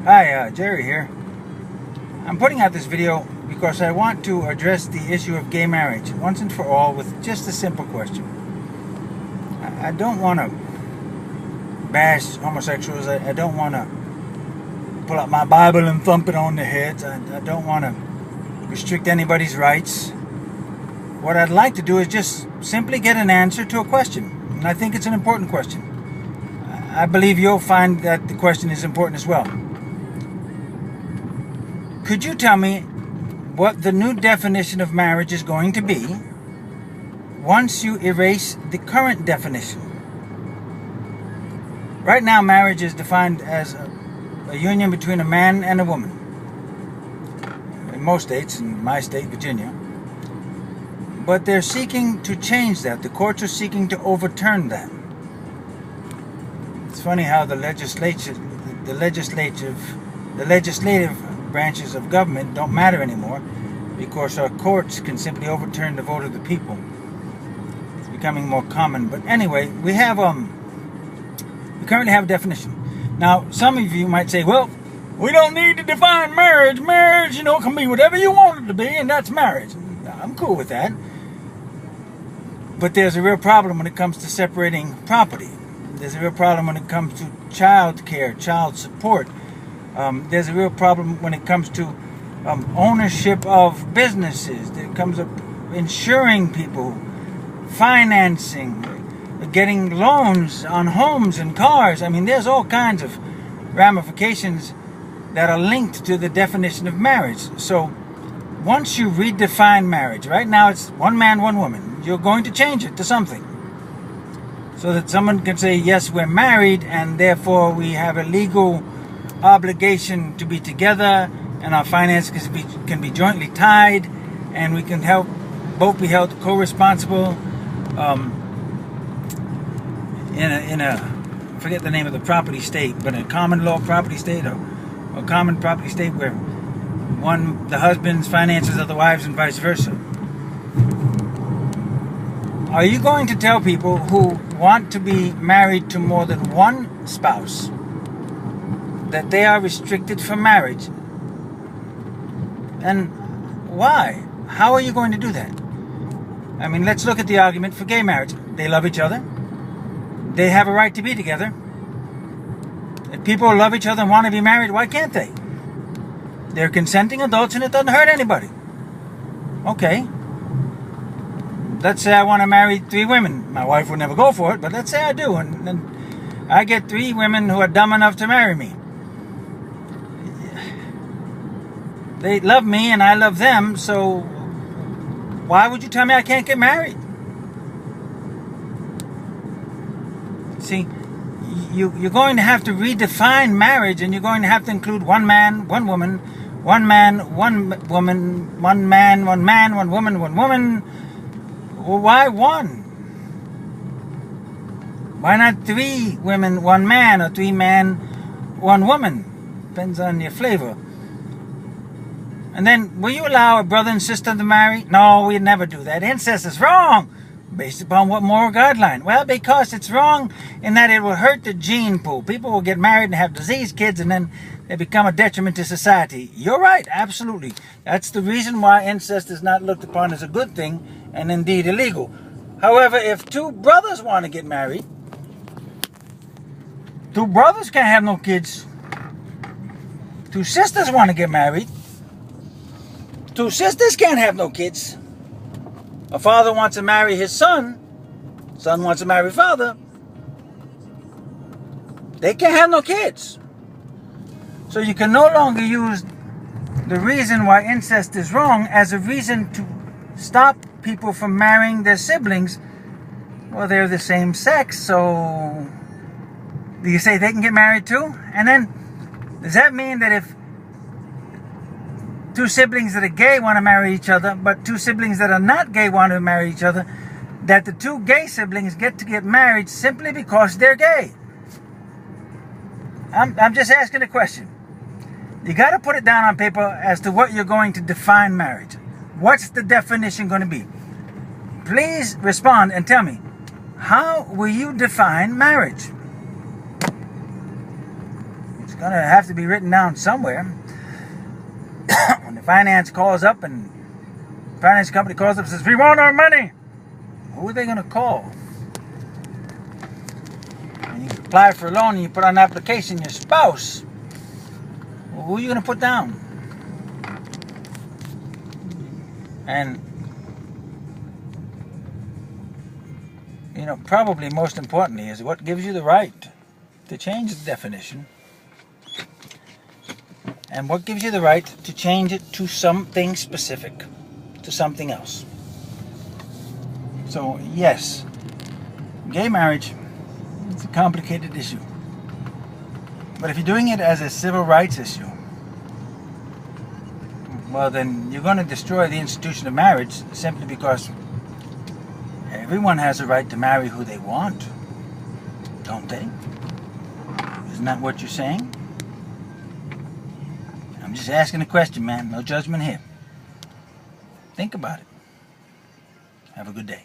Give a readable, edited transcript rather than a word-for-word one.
Hi, Jerry here. I'm putting out this video because I want to address the issue of gay marriage once and for all with just a simple question. I don't want to bash homosexuals. I don't want to pull out my Bible and thump it on their heads. I don't want to restrict anybody's rights. What I'd like to do is just simply get an answer to a question. And I think it's an important question. I believe you'll find that the question is important as well. Could you tell me what the new definition of marriage is going to be once you erase the current definition? Right now, marriage is defined as a union between a man and a woman. In most states, in my state, Virginia. But they're seeking to change that. The courts are seeking to overturn that. It's funny how the legislative branches of government don't matter anymore because our courts can simply overturn the vote of the people. It's becoming more common. But anyway, we currently have a definition. Now, some of you might say, well, we don't need to define marriage. Marriage, can be whatever you want it to be, and that's marriage. I'm cool with that. But there's a real problem when it comes to separating property. There's a real problem when it comes to child care, child support. There's a real problem when it comes to ownership of businesses. There comes up insuring people, financing, getting loans on homes and cars. I mean, there's all kinds of ramifications that are linked to the definition of marriage. So once you redefine marriage, right now it's one man, one woman. You're going to change it to something. So that someone can say, yes, we're married, and therefore we have a legal obligation to be together, and our finances can be jointly tied, and we can both be held co-responsible in a forget the name of the property state, but a common law property state or a common property state where the husband's finances of the wives and vice versa. Are you going to tell people who want to be married to more than one spouse that they are restricted from marriage? And why? How are you going to do that? I mean, let's look at the argument for gay marriage. They love each other. They have a right to be together. If people love each other and want to be married, why can't they? They're consenting adults and it doesn't hurt anybody. Okay. Let's say I want to marry 3 women. My wife would never go for it, but let's say I do. And then I get 3 women who are dumb enough to marry me. They love me and I love them, so why would you tell me I can't get married? See, you're going to have to redefine marriage, and you're going to have to include one man, one woman, one man, one woman, one man, one man, one woman, one woman. Well, why one? Why not 3 women, 1 man, or 3 men, 1 woman? Depends on your flavor. And then, will you allow a brother and sister to marry? No, we'd never do that. Incest is wrong. Based upon what moral guideline? Well, because it's wrong in that it will hurt the gene pool. People will get married and have diseased kids, and then they become a detriment to society. You're right, absolutely. That's the reason why incest is not looked upon as a good thing, and indeed illegal. However, if 2 brothers want to get married, 2 brothers can't have no kids. 2 sisters want to get married. 2 sisters can't have no kids. A father wants to marry his son. Son wants to marry father. They can't have no kids. So you can no longer use the reason why incest is wrong as a reason to stop people from marrying their siblings. Well, they're the same sex, so do you say they can get married too? And then, does that mean that if 2 siblings that are gay want to marry each other, but 2 siblings that are not gay want to marry each other, that the 2 gay siblings get to get married simply because they're gay? I'm just asking a question. You got to put it down on paper as to what you're going to define marriage. What's the definition going to be? Please respond and tell me, how will you define marriage? It's going to have to be written down somewhere. When the finance company calls up and says, we want our money, who are they going to call? When you apply for a loan and you put on an application your spouse, well, who are you going to put down? And, probably most importantly is what gives you the right to change the definition, and what gives you the right to change it to something specific, to something else. So yes, gay marriage is a complicated issue, but if you're doing it as a civil rights issue, well, then you're going to destroy the institution of marriage simply because everyone has a right to marry who they want, don't they? Isn't that what you're saying? I'm just asking a question, man. No judgment here. Think about it. Have a good day.